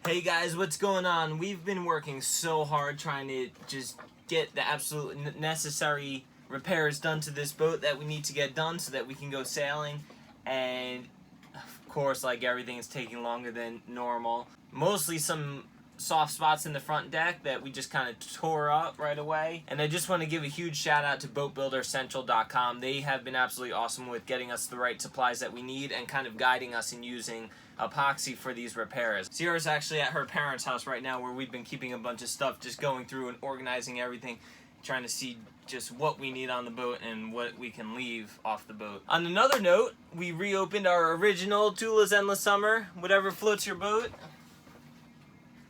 Hey guys, what's going on? We've been working so hard trying to just get the absolute necessary repairs done to this boat that we need to get done so that we can go sailing. And of course, like everything is taking longer than normal. Mostly some soft spots in the front deck that we just kind of tore up right away. And I just want to give a huge shout out to boatbuildercentral.com. They have been absolutely awesome with getting us the right supplies that we need and kind of guiding us in using epoxy for these repairs. Sierra's actually at her parents' house right now where we've been keeping a bunch of stuff, just going through and organizing everything, trying to see just what we need on the boat and what we can leave off the boat. On another note, we reopened our original Tula's Endless Summer, whatever floats your boat,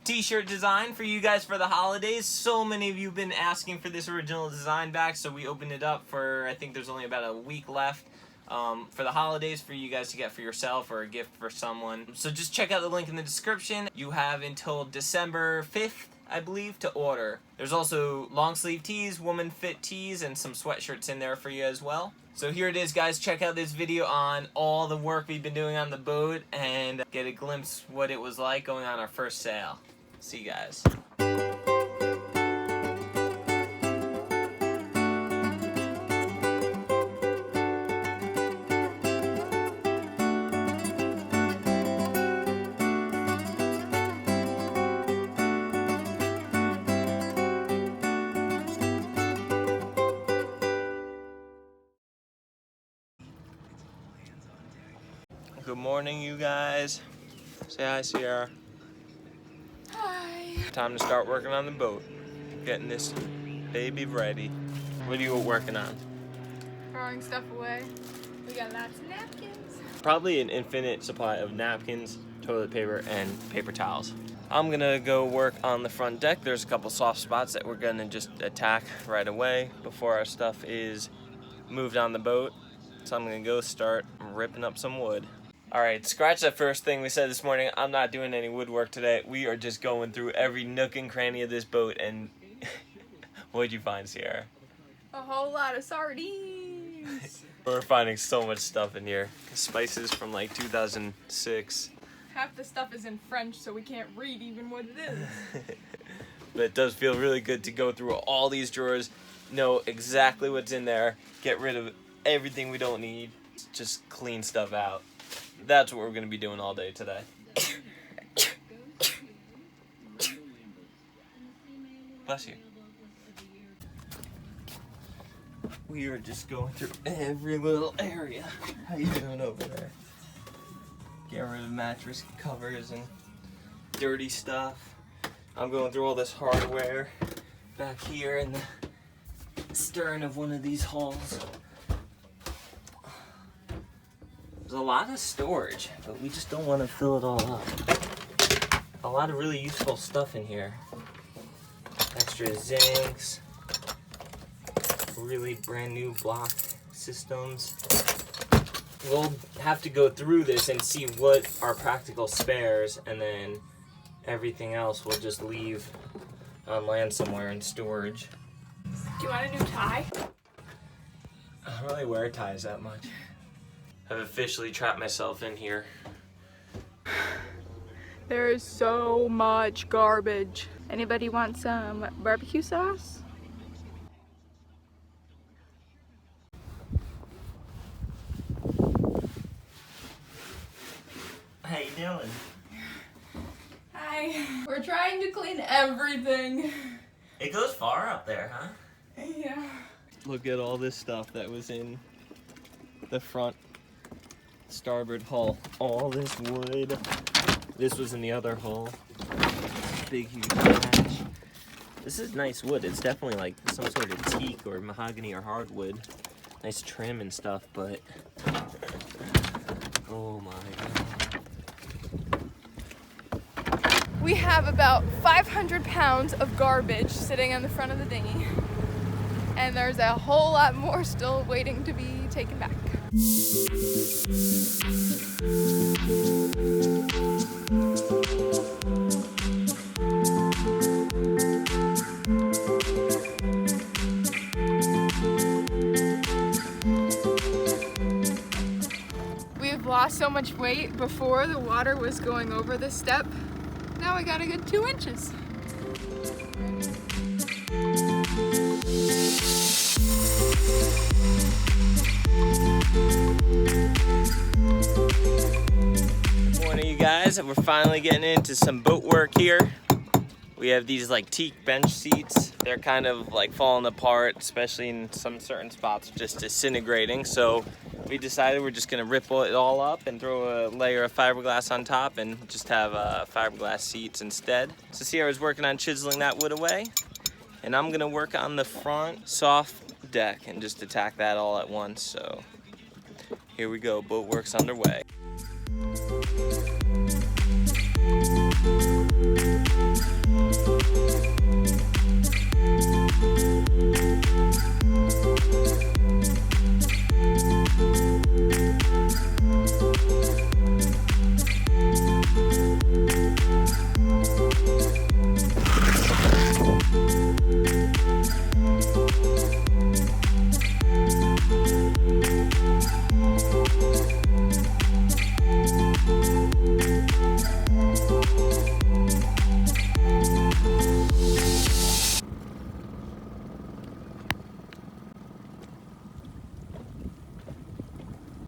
t-shirt design for you guys for the holidays. So many of you have been asking for this original design back, so we opened it up for, I think there's only about a week left for the holidays for you guys to get for yourself or a gift for someone. So just check out the link in the description. You have until December 5th, I believe, to order. There's also long sleeve tees, woman fit tees, and some sweatshirts in there for you as well. So here it is, guys. Check out this video on all the work we've been doing on the boat and get a glimpse what it was like going on our first sail. See you guys. Good morning, you guys. Say hi, Sierra. Hi. Time to start working on the boat. Getting this baby ready. What are you working on? Throwing stuff away. We got lots of napkins. Probably an infinite supply of napkins, toilet paper, and paper towels. I'm gonna go work on the front deck. There's a couple soft spots that we're gonna just attack right away before our stuff is moved on the boat. So I'm gonna go start ripping up some wood. All right, scratch that first thing we said this morning. I'm not doing any woodwork today. We are just going through every nook and cranny of this boat. And what'd you find, Sierra? A whole lot of sardines. We're finding so much stuff in here. Spices from like 2006. Half the stuff is in French, so we can't read even what it is. But it does feel really good to go through all these drawers, know exactly what's in there, get rid of everything we don't need, just clean stuff out. That's what we're going to be doing all day today. Bless you. We are just going through every little area. How you doing over there? Getting rid of mattress covers and dirty stuff. I'm going through all this hardware back here in the stern of one of these hulls. There's a lot of storage, but we just don't want to fill it all up. A lot of really useful stuff in here. Extra zincs, really brand new block systems. We'll have to go through this and see what are practical spares, and then everything else we'll just leave on land somewhere in storage. Do you want a new tie? I don't really wear ties that much. I've officially trapped myself in here. There is so much garbage. Anybody want some barbecue sauce? How you doing? Hi. We're trying to clean everything. It goes far up there, huh? Yeah. Look at all this stuff that was in the front starboard hull. All this wood. This was in the other hull. Big, huge patch. This is nice wood. It's definitely like some sort of teak or mahogany or hardwood. Nice trim and stuff, but oh my god. We have about 500 pounds of garbage sitting on the front of the dinghy. And there's a whole lot more still waiting to be taken back. We've lost so much weight. Before, the water was going over this step Now I got a good 2 inches. Good morning, you guys. We're finally getting into some boat work here. We have these like teak bench seats. They're kind of like falling apart, especially in some certain spots, just disintegrating. So we decided we're just gonna rip it all up and throw a layer of fiberglass on top and just have fiberglass seats instead. So Sierra's working on chiseling that wood away, and I'm gonna work on the front soft deck and just attack that all at once. So here we go, boat work's underway.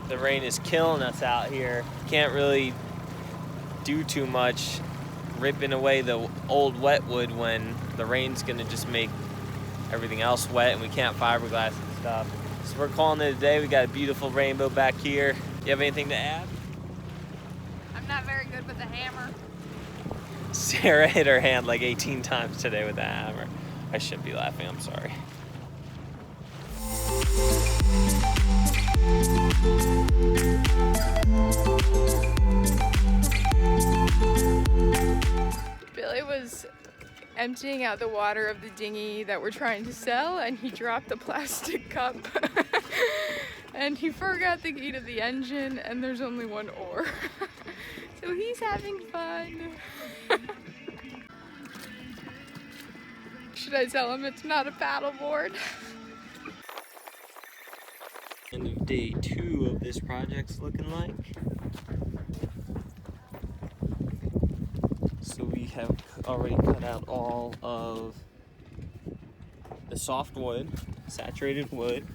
The rain is killing us out here. Can't really do too much ripping away the old wet wood when the rain's gonna just make everything else wet and we can't fiberglass and stuff. So we're calling it a day. We got a beautiful rainbow back here. You have anything to add? I'm not very good with a hammer. Sarah hit her hand like 18 times today with a hammer. I shouldn't be laughing, I'm sorry. Billy was emptying out the water of the dinghy that we're trying to sell, and he dropped the plastic cup. And he forgot the key to the engine, and there's only one oar. So he's having fun. Should I tell him it's not a paddleboard? End of day 2 of this project's looking like. So we have already cut out all of the soft wood, saturated wood.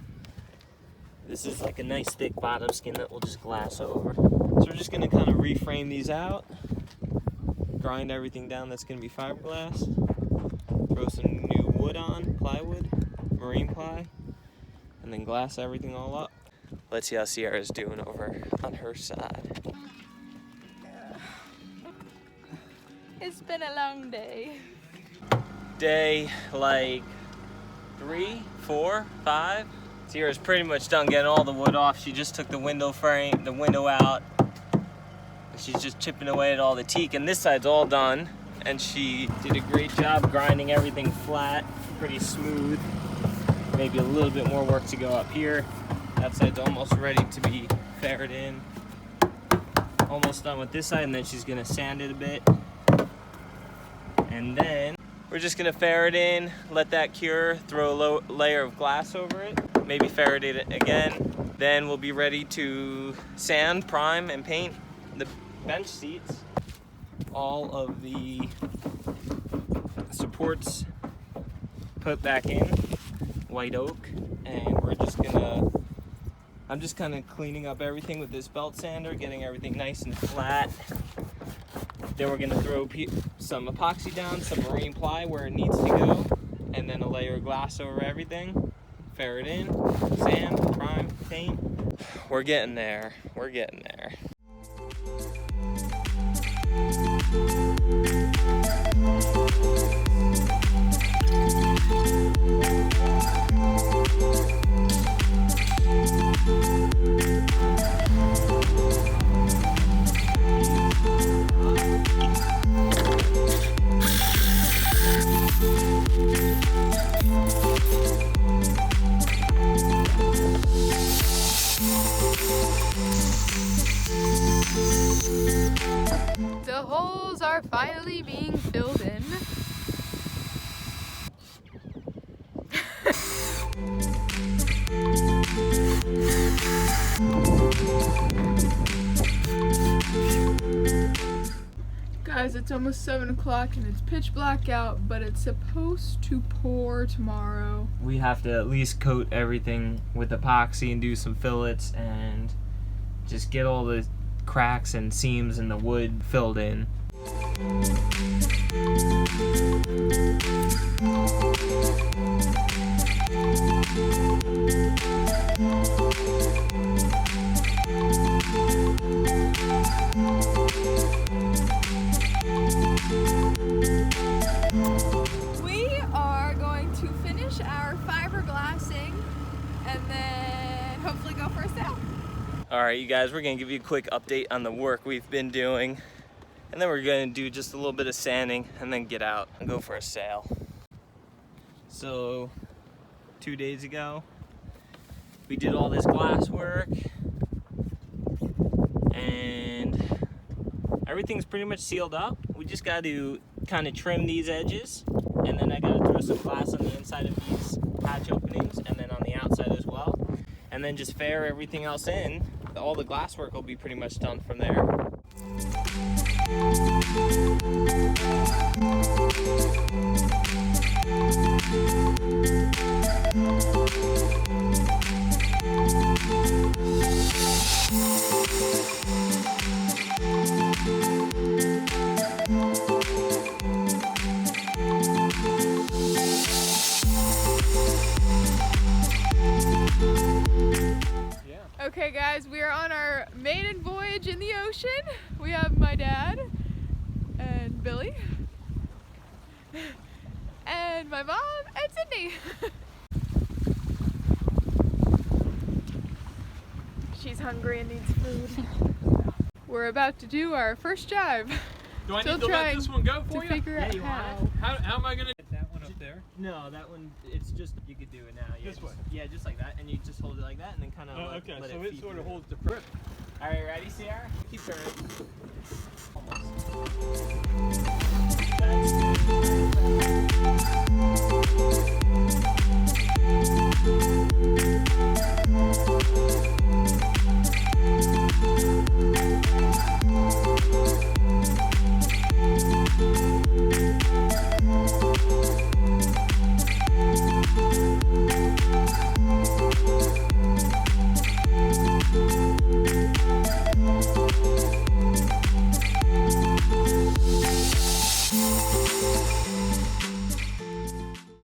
This is like a nice thick bottom skin that we'll just glass over. So we're just gonna kind of reframe these out, grind everything down that's gonna be fiberglass, throw some new wood on, plywood, marine ply, and then glass everything all up. Let's see how Sierra's doing over on her side. It's been a long day. Day like 3, 4, 5. Sierra's pretty much done getting all the wood off. She just took the window frame, the window out. She's just chipping away at all the teak, and this side's all done. And she did a great job grinding everything flat, pretty smooth. Maybe a little bit more work to go up here. That side's almost ready to be ferried in. Almost done with this side, and then she's gonna sand it a bit. And then we're just gonna ferret in, let that cure, throw a layer of glass over it, maybe ferret it again. Then we'll be ready to sand, prime, and paint the bench seats. All of the supports put back in, white oak, and we're just gonna, I'm just kind of cleaning up everything with this belt sander, getting everything nice and flat. Then we're gonna throw some epoxy down, some marine ply where it needs to go, and then a layer of glass over everything. Ferret in, sand, prime, paint. We're getting there. We're getting there. The holes are finally being filled in. Guys, it's almost 7 o'clock and it's pitch black out, but it's supposed to pour tomorrow. We have to at least coat everything with epoxy and do some fillets and just get all the cracks and seams in the wood filled in. We are going to finish our fiberglassing and then hopefully go for a sail. Alright, you guys, we're going to give you a quick update on the work we've been doing. And then we're going to do just a little bit of sanding and then get out and go for a sail. So, 2 days ago, we did all this glass work. And everything's pretty much sealed up. We just got to kind of trim these edges. And then I got to throw some glass on the inside of these hatch openings and then on the outside as well. And then just fair everything else in. All the glass work will be pretty much done from there. Okay guys, we are on our maiden voyage in the ocean. We have my dad and Billy and my mom and Sydney. She's hungry and needs food. We're about to do our first jive. Do I need to let this one go for you? Figure out How am I going to get that one up there? No, that one, it's just, you could do it now. Yeah, This way? Yeah, just like that, and you just hold it like that, and then kind of Okay, let so it it feed sort of through. holds the grip. Alright, ready, Sierra? Keep turning.